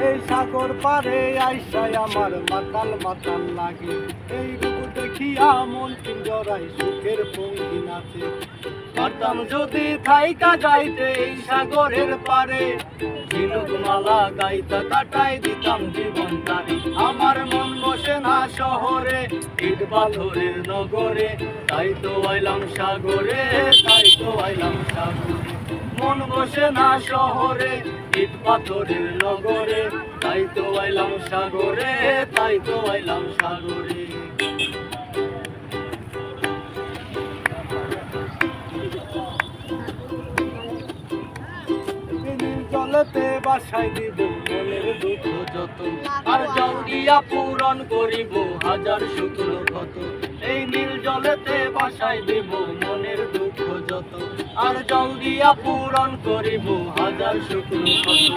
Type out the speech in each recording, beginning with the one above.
এই সাগর পারে আইসায় আমার মাতাল মাতাল লাগে। এই রূপ দেখিয়া মন পিঞ্জরাই সুখের পঙ্কি নাচে। পারতাম যদি থাইকা যাইতে এই সাগরের পারে, ঝিনুক মালা গাইতা কাটাই দিতাম জীবনটারে। আমার মন বসে না শহরে, ইট পাথরের নগরে, তাই তো আইলাম সাগরে, তাই তো আইলাম সাগরে। মন বসে না শহরে, ইট পাথরের নগরে, তাই তো আইলাম সাগরে, তাই তো আইলাম সাগরে। জলেতে বাসায় দিব মনের দুঃখ যত, আর জল দিয়া পূরণ করিব হাজার শুকনো ক্ষত। এই নীল জলেতে বাসায় দিব মনের দুঃখ যত, আর জল দিয়া পূরণ করিব হাজার শুকনো ক্ষত।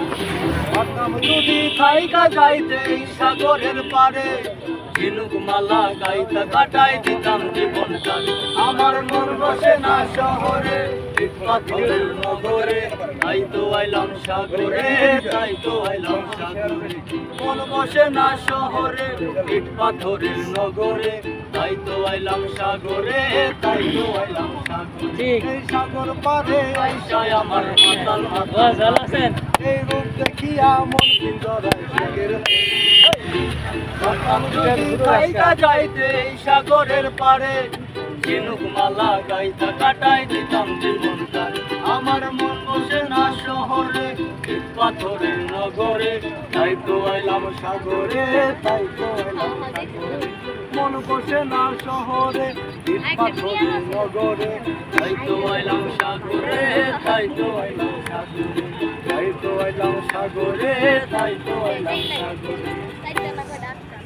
পারতাম যদি থাইকা যাইতে এই সাগরের পারে, ঝিনুক মালা গাইতা কাটাই দিতাম জীবনটারে। আমার মন বসে না শহরে, ইট পাথরের নগরে, তাই তো আইলাম সাগরে, তাই তো আইলাম সাগরে। মন বসে না শহরে, ইট পাথরের নগরে, তাই তো আইলাম সাগরে, তাই তো আইলাম সাগরে। এই সাগর পারে আইসায় আমার মাতাল মাতাল, এই রূপ দেখিয়া মন পিঞ্জরায় সুখের। যাইতে এই সাগরের পারে, ঝিনুক মালা গাইতা কাটাই দিতাম জীবনটারে। আমার মন বসে না শহরে, ইট পাথরের নগরে, তাই তো আইলাম সাগরে, তাই তো আইলাম সাগরে। মন বসে না শহরে, ইট পাথরের নগরে, তাই তো আইলাম সাগরে, তাই তো আইলাম সাগরে, তাই তো আইলাম সাগরে, তাই তো আইলাম সাগরে।